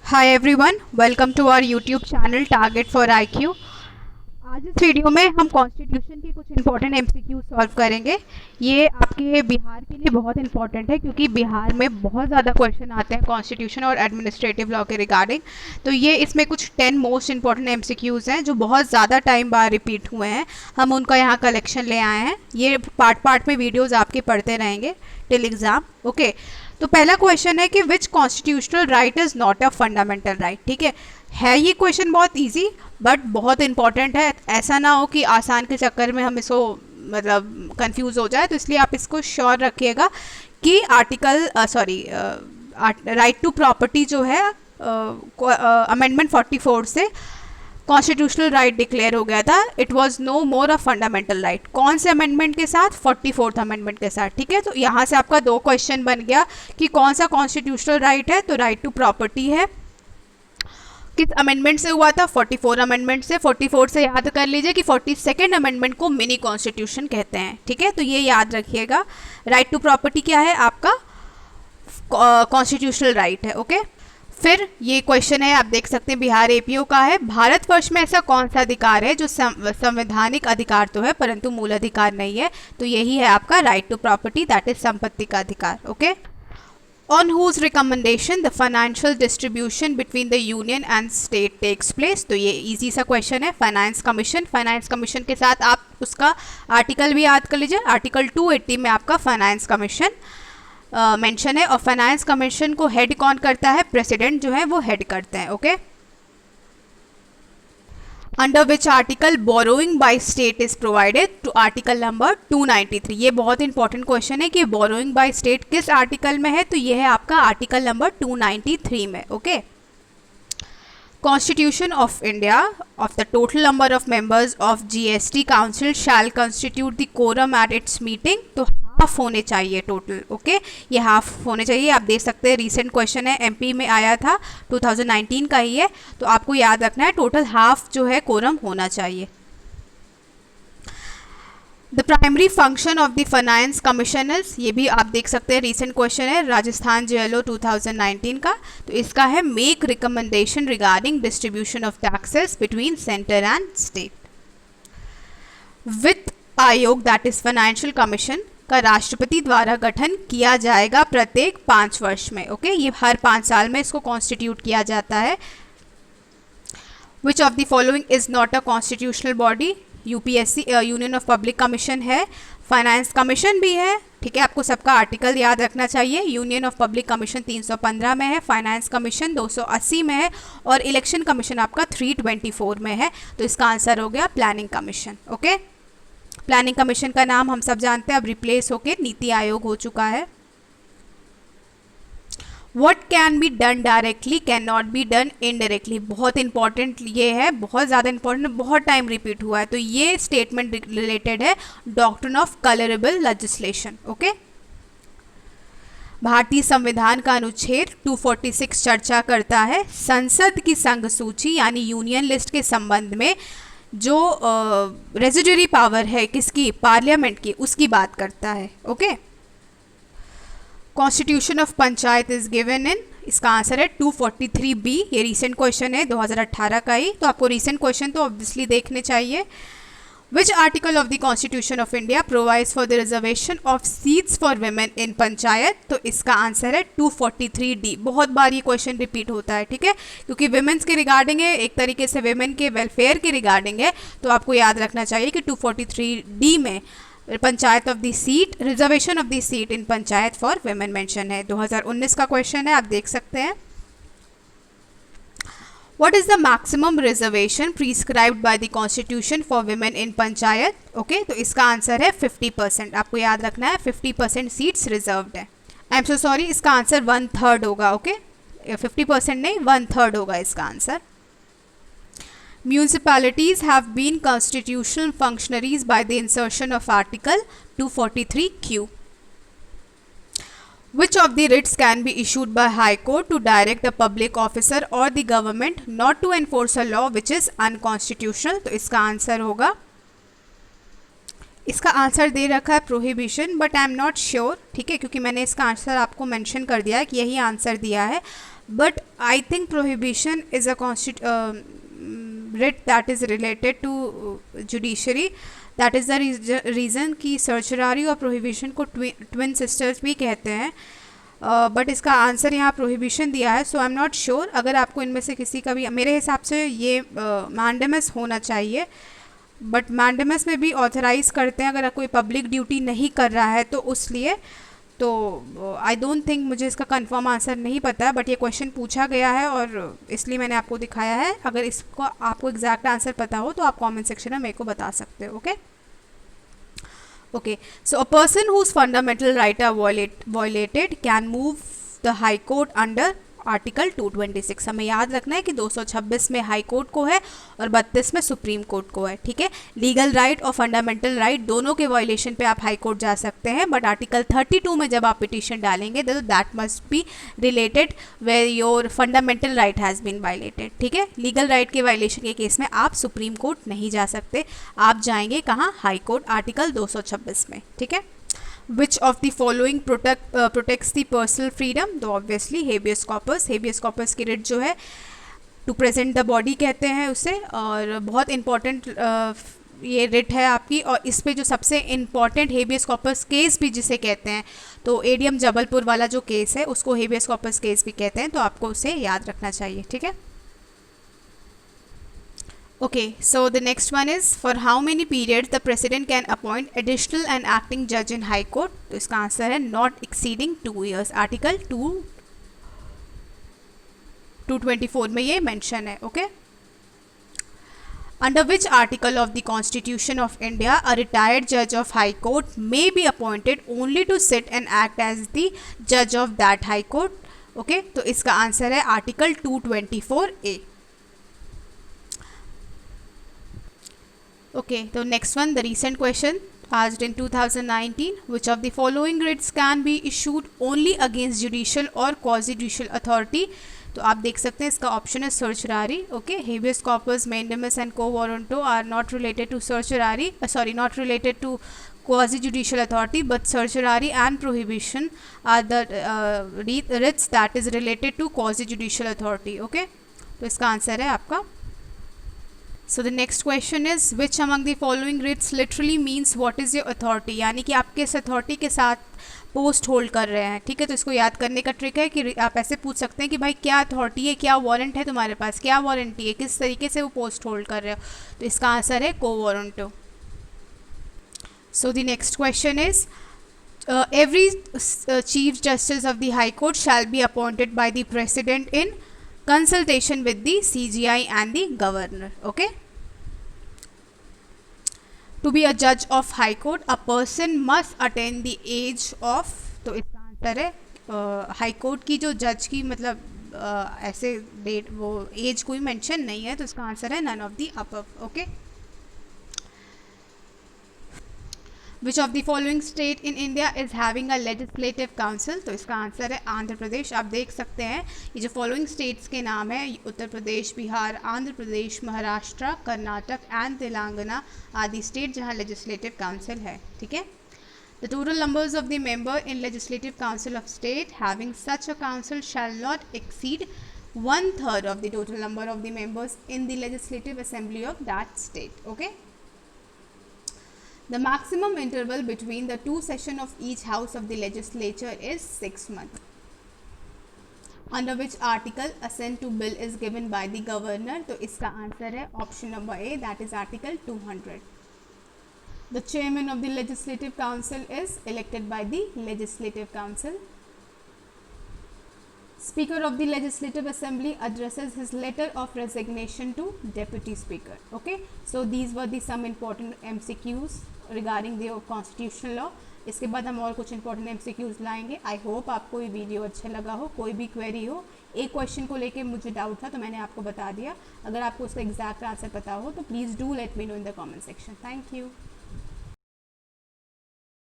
Hi everyone, welcome to our YouTube channel target for IQ. आज इस video में हम कॉन्स्टिट्यूशन के कुछ इंपॉर्टेंट एमसीक्यू सॉल्व करेंगे। ये आपके बिहार के लिए बहुत इंपॉर्टेंट है क्योंकि बिहार में बहुत ज़्यादा क्वेश्चन आते हैं कॉन्स्टिट्यूशन और एडमिनिस्ट्रेटिव लॉ के रिगार्डिंग। तो ये इसमें कुछ 10 मोस्ट इंपॉर्टेंट एमसीक्यूज़ हैं जो बहुत ज़्यादा टाइम बाद रिपीट हुए हैं। हम उनका यहाँ कलेक्शन ले आए हैं। ये पार्ट में वीडियोज़ आपके पढ़ते रहेंगे टिल एग्ज़ाम। ओके, तो पहला क्वेश्चन है कि which constitutional right is not a fundamental right. ठीक है ये क्वेश्चन बहुत इजी बट बहुत इंपॉर्टेंट है। ऐसा ना हो कि आसान के चक्कर में हम इसको मतलब कंफ्यूज हो जाए, तो इसलिए आप इसको श्योर रखिएगा कि राइट टू प्रॉपर्टी जो है अमेंडमेंट 44 से कॉन्स्टिट्यूशनल राइट डिक्लेयर हो गया था। It was no more a fundamental right. कौन से अमेंडमेंट के साथ? 44th अमेंडमेंट के साथ। ठीक है, तो यहाँ से आपका 2 क्वेश्चन बन गया कि कौन सा कॉन्स्टिट्यूशनल राइट है। तो राइट टू प्रॉपर्टी है, किस अमेंडमेंट से हुआ था? 44 अमेंडमेंट से। 44 से याद कर लीजिए कि 42nd अमेंडमेंट को मिनी कॉन्स्टिट्यूशन कहते हैं। ठीक है, तो ये याद रखिएगा। राइट टू प्रॉपर्टी क्या है? आपका कॉन्स्टिट्यूशनल राइट है। ओके, फिर ये क्वेश्चन है, आप देख सकते हैं बिहार एपीओ का है। भारतवर्ष में ऐसा कौन सा अधिकार है जो संवैधानिक अधिकार तो है परंतु मूल अधिकार नहीं है? तो यही है आपका right to property, that is संपत्ति का अधिकार। Okay, on whose recommendation the financial distribution between the union and state takes place. तो ये इजी सा क्वेश्चन है। फाइनेंस कमीशन, फाइनेंस कमीशन के साथ आप उसका आर्टिकल भी याद कर लीजिए। आर्टिकल 280 में आपका फाइनेंस कमीशन मेंशन है। और फाइनेंस कमीशन को हेड कौन करता है? प्रेसिडेंट जो है वो हेड करते हैं। Okay, under which article borrowing by state is provided? To article number 293। ये बहुत इंपॉर्टेंट क्वेश्चन है कि बोरोइंग बाय स्टेट किस आर्टिकल में है? तो ये है आपका आर्टिकल नंबर 293 में। Okay, constitution of India of the total number of members of GST council shall constitute the quorum at its meeting. तो हाफ होने चाहिए टोटल। ओके, ये हाफ होने चाहिए। आप देख सकते हैं रिसेंट क्वेश्चन है, एमपी में आया था, 2019 का ही है। तो आपको याद रखना है टोटल हाफ जो है कोरम होना चाहिए। The primary function of the finance commission is, ये भी आप देख सकते हैं रिसेंट क्वेश्चन है, राजस्थान जेएलओ 2019 का। तो इसका है make recommendation regarding distribution of taxes between centre and state. वित्त आयोग दैट इज फाइनेंशियल कमीशन का राष्ट्रपति द्वारा गठन किया जाएगा प्रत्येक 5 वर्ष में। ओके, ये हर 5 साल में इसको कॉन्स्टिट्यूट किया जाता है। Which of the following is not a constitutional body? UPSC union of public commission है, फाइनेंस कमीशन भी है। ठीक है, आपको सबका आर्टिकल याद रखना चाहिए। यूनियन ऑफ पब्लिक कमीशन 315 में है, फाइनेंस कमीशन 280 में है और इलेक्शन कमीशन आपका 324 में है। तो इसका आंसर हो गया planning commission. Okay, planning commission का नाम हम सब जानते हैं, अब रिप्लेस होके नीति आयोग हो चुका है। What can be done directly cannot be done indirectly। बहुत इंपॉर्टेंट ये है, बहुत ज़्यादा इंपॉर्टेंट, बहुत टाइम रिपीट हुआ है। तो ये स्टेटमेंट रिलेटेड है doctrine of colourable legislation. Okay, भारतीय संविधान का अनुच्छेद 246 चर्चा करता है संसद की संघ सूची यानी यूनियन लिस्ट के संबंध में जो रेजिडरी पावर है किसकी? पार्लियामेंट की, उसकी बात करता है। Okay, constitution of panchayat is given in, इसका आंसर है 243B। ये रीसेंट क्वेश्चन है 2018 का ही, तो आपको रीसेंट क्वेश्चन तो ऑब्वियसली देखने चाहिए। Which article of the constitution of India provides for the reservation of seats for women in panchayat? तो इसका आंसर है 243D। बहुत बार ये क्वेश्चन रिपीट होता है। ठीक है, क्योंकि विमेंस के रिगार्डिंग है, एक तरीके से विमेन के वेलफेयर के रिगार्डिंग है। तो आपको याद रखना चाहिए कि 243D में panchayat of the seat, reservation of the seat in panchayat for women mention है। 2019 का क्वेश्चन है, आप देख सकते हैं। What is the maximum reservation prescribed by the constitution for women in panchayat? Okay, तो इसका आंसर है 50%। आपको याद रखना है 50% सीट्स रिजर्व्ड है। आई एम सो सॉरी, इसका आंसर 1/3 होगा। ओके, 50% नहीं, 1/3 होगा इसका answer. Municipalities have been constitutional functionaries by the insertion of Article 243Q. Which of the writs can be issued by High Court to direct the public officer or the government not to enforce a law which is unconstitutional? तो इसका answer होगा, इसका answer दे रखा है prohibition, but I am not sure. ठीक है, क्योंकि मैंने इसका आंसर आपको मेंशन कर दिया है कि यही आंसर दिया है, but I think prohibition is a writ that is related to judiciary. that is the reason कि सर्चरारी और प्रोहिबिशन को ट्विन सिस्टर्स भी कहते हैं, बट इसका आंसर यहाँ प्रोहिबिशन दिया है, सो आई एम नॉट श्योर। अगर आपको इनमें से किसी का भी, मेरे हिसाब से ये मैंडेमस होना चाहिए, बट मैंडेमस में भी ऑथराइज़ करते हैं अगर कोई पब्लिक ड्यूटी नहीं कर रहा है तो उसलिए। तो आई डोंट थिंक, मुझे इसका कंफर्म आंसर नहीं पता है, बट ये क्वेश्चन पूछा गया है और इसलिए मैंने आपको दिखाया है। अगर इसको आपको एग्जैक्ट आंसर पता हो तो आप कमेंट सेक्शन में मेरे को बता सकते हो। Okay, so a person whose fundamental right are violated can move the high court under article 226। हमें याद रखना है कि 226 में हाई कोर्ट को है और 32 में सुप्रीम कोर्ट को है, ठीक है। लीगल राइट और फंडामेंटल राइट दोनों के वायलेशन पे आप हाई कोर्ट जा सकते हैं, बट आर्टिकल 32 में जब आप पिटीशन डालेंगे तो that must be related where your fundamental right has been violated, ठीक है। लीगल राइट के वायलेशन के केस में आप सुप्रीम कोर्ट नहीं जा सकते, आप जाएंगे कहाँ, हाई कोर्ट, आर्टिकल 226 में, ठीक है। Which of the following protects the personal freedom? तो obviously habeas corpus। habeas corpus की writ जो है to present the body कहते हैं उसे, और बहुत important ये writ है आपकी। और इस पे जो सबसे important habeas corpus केस भी जिसे कहते हैं, तो एडीएम जबलपुर वाला जो केस है उसको habeas corpus केस भी कहते हैं, तो आपको उसे याद रखना चाहिए, ठीक है। Okay, so the next one is for how many periods the president can appoint additional and acting judge in high court? तो इसका आंसर है not exceeding 2 years। आर्टिकल 224 में ये मेंशन है, okay. Under which article of the Constitution of India a retired judge of high court may be appointed only to sit and act as the judge of that high court? Okay, तो इसका answer है article 224A। Okay, so next one, the recent question asked in 2019, which of the following writs can be issued only against judicial or quasi-judicial authority? तो आप देख सकते हैं इसका option है सर्चरारी, okay. habeas corpus, mandamus and quo warranto are not related to certiorari, not related to quasi-judicial authority, but certiorari and prohibition are the writs that is related to quasi-judicial authority, okay। तो इसका answer है आपका। So the next question is which among the following writs literally means what is your authority? यानी कि आप किस authority के साथ पोस्ट होल्ड कर रहे हैं, ठीक है। तो इसको याद करने का ट्रिक है कि आप ऐसे पूछ सकते हैं कि भाई क्या अथॉरिटी है, क्या वारंट है तुम्हारे पास, क्या वारंटी है, किस तरीके से वो पोस्ट होल्ड कर रहे हो, तो इसका आंसर है को warranto. So the next question is every chief justice of the high court shall be appointed by the president in consultation with the CGI and the governor, okay। To be a judge of high court a person must attain the age of, तो इसका answer है high court की जो जज की मतलब ऐसे date वो एज कोई मेंशन नहीं है, तो इसका आंसर है none of the above, okay. Which of the following state in India is having a legislative council? तो इसका आंसर है आंध्र प्रदेश। आप देख सकते हैं ये जो फॉलोइंग स्टेट्स के नाम है, उत्तर प्रदेश, बिहार, आंध्र प्रदेश, महाराष्ट्र, कर्नाटक एंड तेलंगाना आदि स्टेट जहाँ लेजिस्लेटिव काउंसिल है, ठीक है। The total numbers of the member in legislative council of state having such a council shall not exceed 1/3 of the total number of the members in the legislative assembly of that state, okay। The maximum interval between the two sessions of each house of the legislature is 6 months. Under which article assent to bill is given by the governor? तो इसका answer है option number A, that is article 200. The chairman of the legislative council is elected by the legislative council. Speaker of the legislative assembly addresses his letter of resignation to deputy speaker, okay। So these were the some important MCQs regarding the constitutional law। इसके बाद हम और कुछ important MCQs लाएंगे। I hope आपको ये video अच्छा लगा हो। कोई भी क्वेरी हो, एक क्वेश्चन को लेके मुझे डाउट था तो मैंने आपको बता दिया। अगर आपको उसका एग्जैक्ट आंसर पता हो तो please do let me know in the comment section. Thank you.